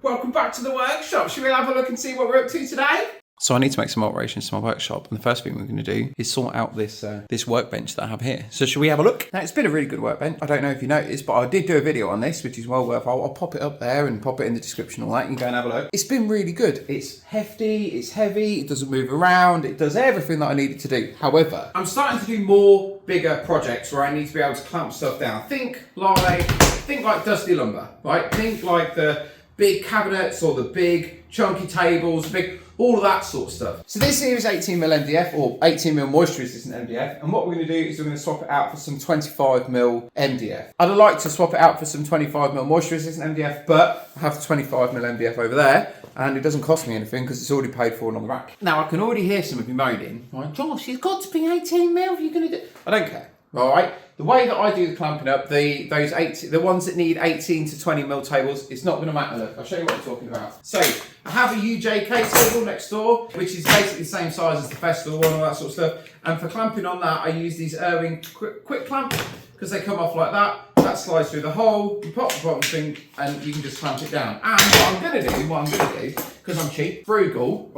welcome back to the workshop. Should we have a look and see what we're up to today? So I need to make some alterations to my workshop, and the first thing we're going to do is sort out this this workbench that I have here. So should we have a look? Now, it's been a really good workbench. I don't know if you noticed, but I did do a video on this, which is well worth. I'll pop it up there and pop it in the description, all that. You can go and have a look. It's been really good. It's hefty, it's heavy, it doesn't move around, it does everything that I needed to do. However, I'm starting to do more bigger projects where I need to be able to clamp stuff down. Think like dusty lumber, right? Think like the big cabinets or the big chunky tables, all of that sort of stuff. So this here is 18mm MDF or 18mm moisture resistant MDF, and what we're going to do is we're going to swap it out for some 25mm MDF. I'd like to swap it out for some 25mm moisture resistant MDF, but I have the 25mm MDF over there, and it doesn't cost me anything because it's already paid for and on the rack. Now I can already hear some of you moaning, right? Josh, it's got to be 18mm if you're going to do. I don't care. All right. The way that I do the clamping up, the ones that need 18 to 20mm tables, it's not going to matter. Look, I'll show you what I'm talking about. So I have a UJK table next door, which is basically the same size as the Festool one, all that sort of stuff. And for clamping on that, I use these Irving quick clamp because they come off like that. That slides through the hole, you pop the bottom thing, and you can just clamp it down. And what I'm going to do, because I'm cheap, frugal,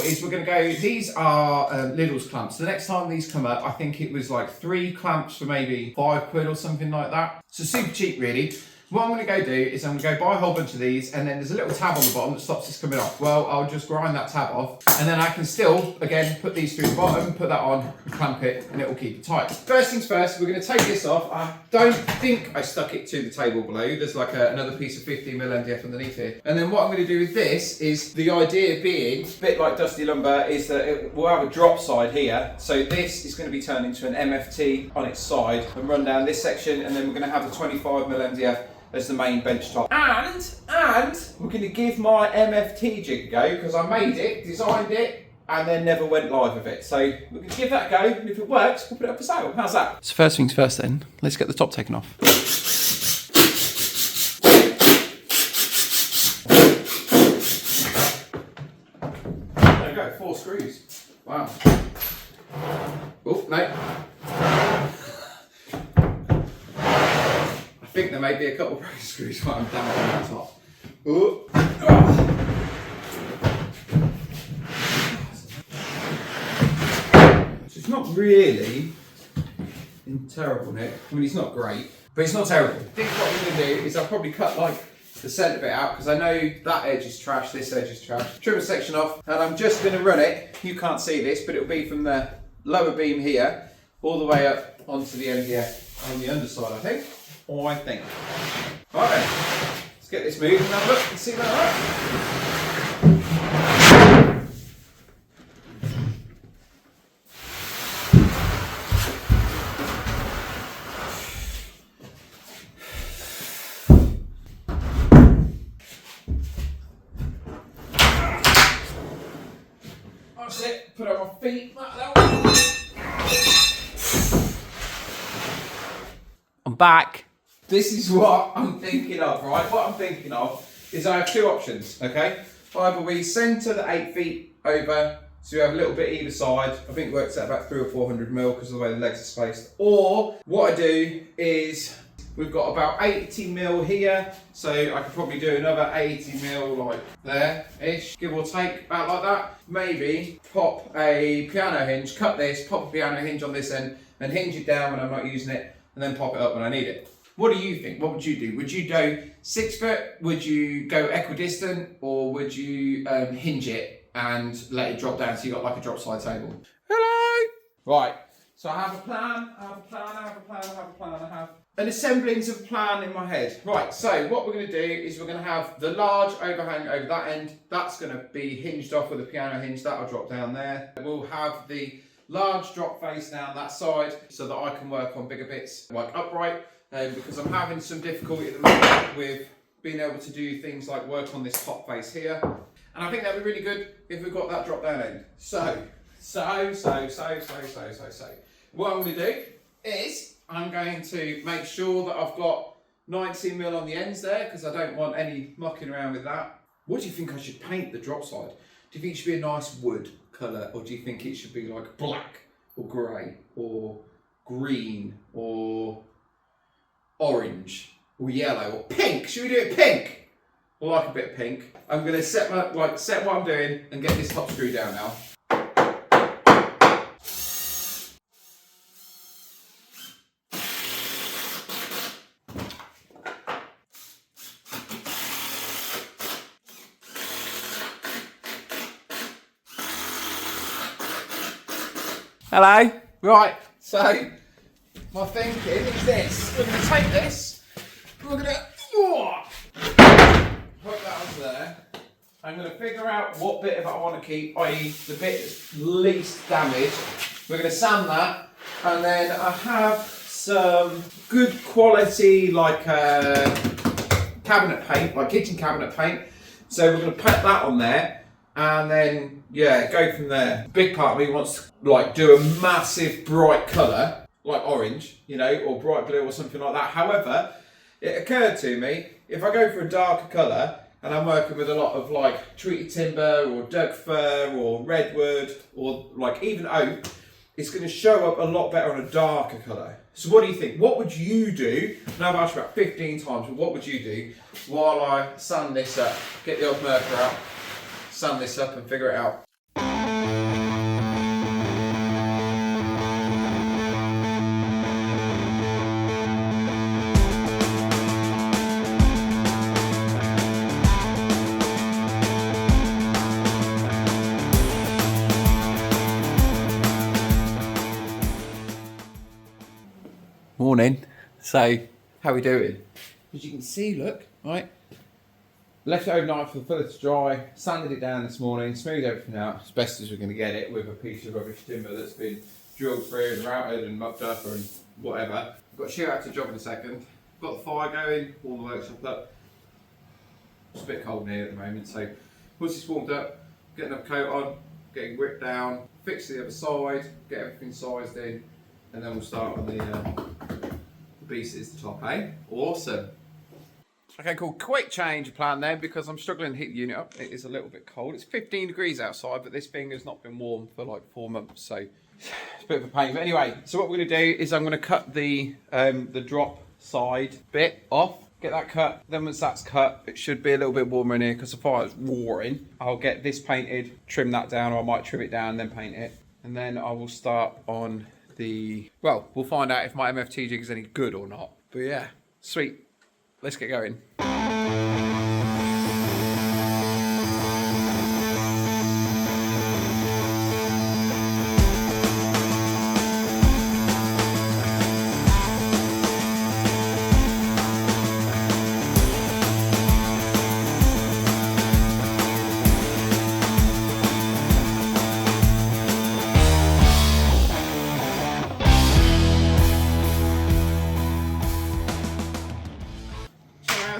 is we're going to go, these are Lidl's clamps. The next time these come up, I think it was like 3 clamps for maybe £5 or something like that. So super cheap, really. What I'm going to go do is I'm going to go buy a whole bunch of these, and then there's a little tab on the bottom that stops this coming off. Well, I'll just grind that tab off, and then I can still, again, put these through the bottom, put that on, and clamp it, and it will keep it tight. First things first, we're going to take this off. I don't think I stuck it to the table below. There's like another piece of 15mm MDF underneath here. And then what I'm going to do with this is, the idea being, a bit like dusty lumber, is that it will have a drop side here. So this is going to be turned into an MFT on its side and run down this section, and then we're going to have the 25mm MDF as the main bench top. And we're going to give my MFT jig a go, because I made it, designed it, and then never went live with it. So we're going to give that a go, and if it works, we'll put it up for sale. How's that? So first things first then, let's get the top taken off. There we go, 4 screws. Wow. Oh, no. I think there may be a couple of broken screws while I'm down on the top. Ooh. Oh. So it's not really in terrible nick. I mean, it's not great, but it's not terrible. I think what I'm going to do is I'll probably cut like the centre bit out, because I know that edge is trash, this edge is trash. Trim a section off, and I'm just going to run it. You can't see this, but it'll be from the lower beam here all the way up onto the MDF on the underside, I think. Right then. Let's get this moving and have a look and see where we're at. That's it, put on my feet, I'm back. This is what I'm thinking of, right? What I'm thinking of is I have 2 options, okay? Either we centre the 8 feet over, so we have a little bit either side. I think it works out about 300 or 400mm because of the way the legs are spaced. Or what I do is we've got about 80mm here, so I could probably do another 80mm like there-ish, give or take, about like that. Maybe pop a piano hinge, cut this, pop a piano hinge on this end, and hinge it down when I'm not using it, and then pop it up when I need it. What do you think? What would you do? Would you go 6 foot? Would you go equidistant? Or would you hinge it and let it drop down so you got like a drop side table? Hello! Right, so I have a plan, I have an assemblance of plan in my head. Right, so what we're going to do is we're going to have the large overhang over that end. That's going to be hinged off with a piano hinge. That'll drop down there. We'll have the large drop face down that side so that I can work on bigger bits like upright. Because I'm having some difficulty at the moment with being able to do things like work on this top face here. And I think that'd be really good if we've got that drop down end. So. What I'm going to do is I'm going to make sure that I've got 19mm on the ends there, because I don't want any mucking around with that. What do you think I should paint the drop side? Do you think it should be a nice wood colour, or do you think it should be like black or grey or green or orange or yellow or pink? Should we do it pink? I like a bit of pink. I'm going to set what I'm doing and get this top screw down now. Hello. Right, so my thinking is this. We're going to take this, we're going to put that onto there. I'm going to figure out what bit of it I want to keep, i.e. the bit that's least damaged. We're going to sand that, and then I have some good quality cabinet paint, like kitchen cabinet paint. So we're going to put that on there, and then yeah, go from there. Big part of me wants to do a massive bright colour, like orange, or bright blue or something like that. However, it occurred to me, if I go for a darker colour, and I'm working with a lot of treated timber or Doug fir or redwood or even oak, it's going to show up a lot better on a darker colour. So what do you think? What would you do? Now I've asked you about 15 times, but what would you do while I sand this up? Get the old marker out, sand this up and figure it out. Morning. So, how are we doing? As you can see, look, right? Left it overnight for the filler to dry, sanded it down this morning, smoothed everything out as best as we're going to get it with a piece of rubbish timber that's been drilled through and routed and mucked up and whatever. I've got to shoot out to the job in a second. Got the fire going, all the workshop up. It's a bit cold in here at the moment, so once it's warmed up, get another coat on, getting whipped down, fix the other side, get everything sized in, and then we'll start on the beast is the top, eh? Awesome. Okay, cool. Quick change of plan then, because I'm struggling to heat the unit up. It is a little bit cold. It's 15 degrees outside, but this thing has not been warm for 4 months, so it's a bit of a pain. But anyway, so what we're going to do is I'm going to cut the drop side bit off. Get that cut. Then once that's cut, it should be a little bit warmer in here because the fire's roaring. I'll get this painted, trim that down, or I might trim it down and then paint it. And then I will start on well, we'll find out if my MFT jig is any good or not. But yeah, sweet. Let's get going.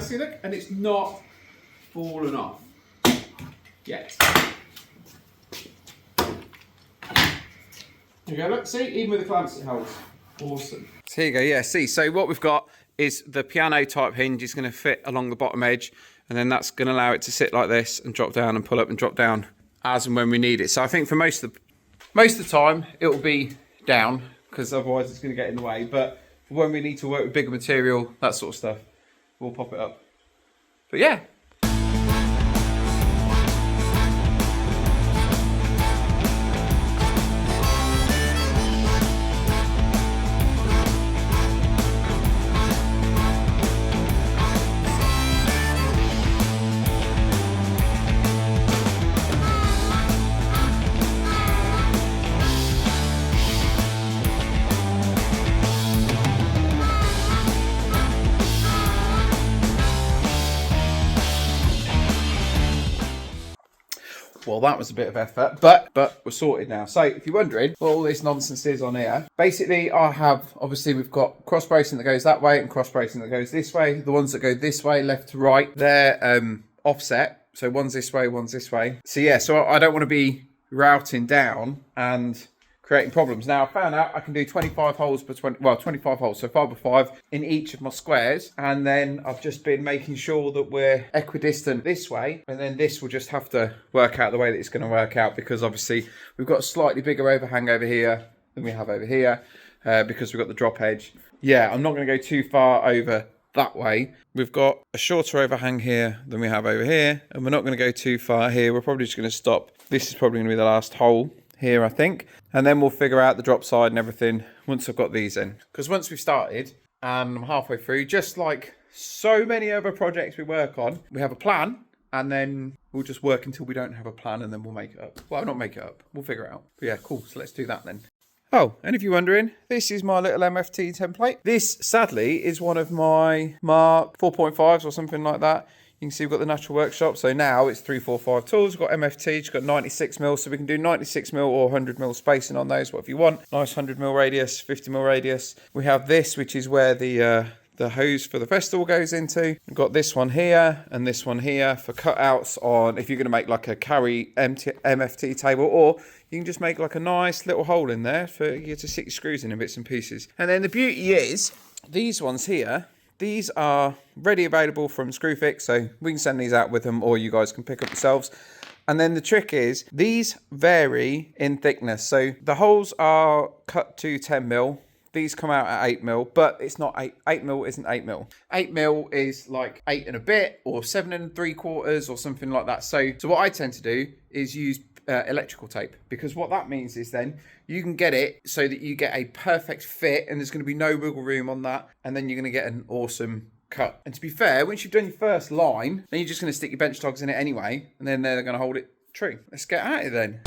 See, look, and it's not fallen off yet. There you go, look, see, even with the clamps it holds. Awesome. So here you go, yeah, see, so what we've got is the piano type hinge is going to fit along the bottom edge, and then that's going to allow it to sit like this and drop down and pull up and drop down as and when we need it. So I think for most of the time it will be down, because otherwise it's going to get in the way, but for when we need to work with bigger material, that sort of stuff, we'll pop it up. But yeah. Well, that was a bit of effort, but we're sorted now. So if you're wondering what all this nonsense is on here, basically obviously we've got cross bracing that goes that way and cross bracing that goes this way. The ones that go this way, left to right, they're offset. So one's this way, one's this way. So yeah, so I don't want to be routing down and creating problems. Now I found out I can do 25 holes per 25 holes, so 5x5 in each of my squares. And then I've just been making sure that we're equidistant this way, and then this will just have to work out the way that it's going to work out, because obviously we've got a slightly bigger overhang over here than we have over here, because we've got the drop edge. Yeah, I'm not going to go too far over that way. We've got a shorter overhang here than we have over here, and we're not going to go too far here. We're probably just going to stop. This is probably going to be the last hole here, I think. And then we'll figure out the drop side and everything once I've got these in. Because once we've started, and I'm halfway through, just like so many other projects we work on, we have a plan, and then we'll just work until we don't have a plan, and then we'll make it up. Well, not make it up. We'll figure it out. But yeah, cool. So let's do that then. Oh, and if you're wondering, this is my little MFT template. This, sadly, is one of my Mark 4.5s or something like that. You can see we've got the natural workshop. So now it's 345 tools. We've got MFT, it's got 96mm. So we can do 96mm or 100mm spacing on those, whatever you want. Nice 100mm radius, 50mm radius. We have this, which is where the hose for the Festool goes into. We've got this one here and this one here for cutouts on if you're going to make like a carry MFT table, or you can just make like a nice little hole in there for you to stick your screws in bits and pieces. And then the beauty is these ones here, these are ready available from Screwfix, so we can send these out with them or you guys can pick up yourselves. And then the trick is these vary in thickness. So the holes are cut to 10mm. These come out at 8mm, but it's not 8mm isn't 8mm. 8mm is like 8 and a bit or 7 3/4 or something like that. So what I tend to do is use electrical tape, because what that means is then you can get it so that you get a perfect fit and there's going to be no wiggle room on that, and then you're going to get an awesome cut. And to be fair, once you've done your first line, then you're just going to stick your bench togs in it anyway, and then they're going to hold it true. Let's get at it then.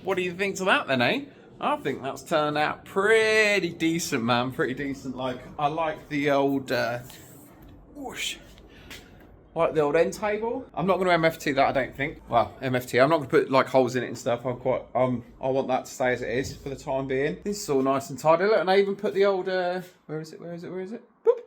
What do you think to that then, eh? I think that's turned out pretty decent, man. Pretty decent. Like, I like the old, whoosh. Like the old end table. I'm not going to MFT that, I don't think. Well, MFT. I'm not going to put like holes in it and stuff. I want that to stay as it is for the time being. This is all nice and tidy. Look, and I even put the old, where is it? Boop.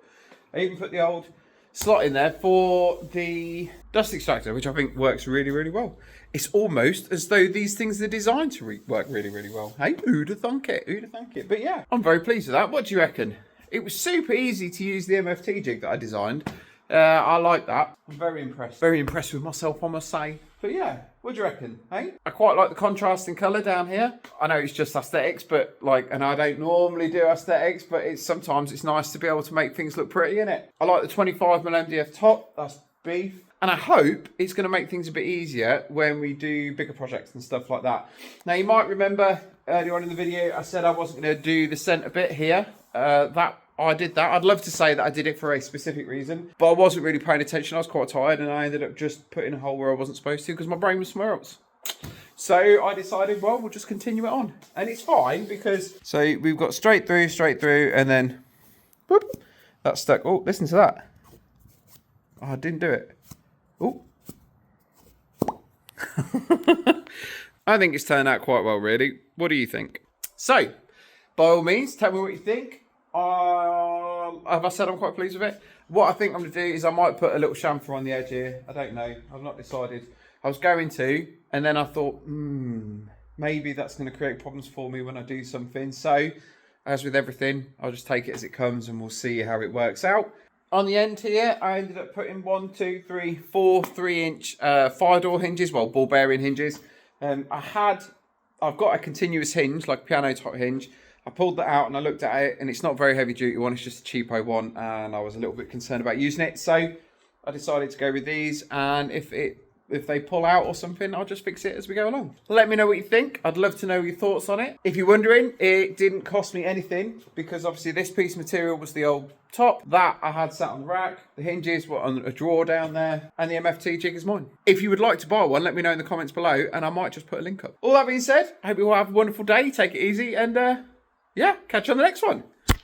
I even put the old slot in there for the dust extractor, which I think works really, really well. It's almost as though these things are designed to work really, really well. Hey, who'd have thunk it? Who'd have thunk it? But yeah, I'm very pleased with that. What do you reckon? It was super easy to use the MFT jig that I designed. I like that. I'm very impressed. Very impressed with myself, I must say. But yeah, what do you reckon, hey? I quite like the contrasting colour down here. I know it's just aesthetics, but like, and I don't normally do aesthetics, but sometimes it's nice to be able to make things look pretty, innit? I like the 25mm MDF top. That's beef. And I hope it's going to make things a bit easier when we do bigger projects and stuff like that. Now, you might remember earlier on in the video, I said I wasn't going to do the centre bit here. I did that. I'd love to say that I did it for a specific reason, but I wasn't really paying attention. I was quite tired and I ended up just putting a hole where I wasn't supposed to because my brain was somewhere else. So I decided, well, we'll just continue it on. And it's fine because... So we've got straight through, and then... Boop, that's stuck. Oh, listen to that. Oh, I didn't do it. Oh. I think it's turned out quite well, really. What do you think? So, by all means, tell me what you think. Have I said I'm quite pleased with it? What I think I'm going to do is I might put a little chamfer on the edge here. I don't know. I've not decided. I was going to, and then I thought, maybe that's going to create problems for me when I do something. So, as with everything, I'll just take it as it comes and we'll see how it works out. On the end here, I ended up putting 4 3-inch fire door hinges, well, ball bearing hinges. I've got a continuous hinge, like a piano top hinge. I pulled that out and I looked at it, and it's not a very heavy duty one, it's just a cheapo one, and I was a little bit concerned about using it. So I decided to go with these, and if they pull out or something, I'll just fix it as we go along. Let me know what you think. I'd love to know your thoughts on it. If you're wondering, it didn't cost me anything, because obviously this piece of material was the old top that I had sat on the rack. The hinges were on a drawer down there, and the MFT jig is mine. If you would like to buy one, let me know in the comments below, and I might just put a link up. All that being said, I hope you all have a wonderful day. Take it easy, and yeah, catch you on the next one.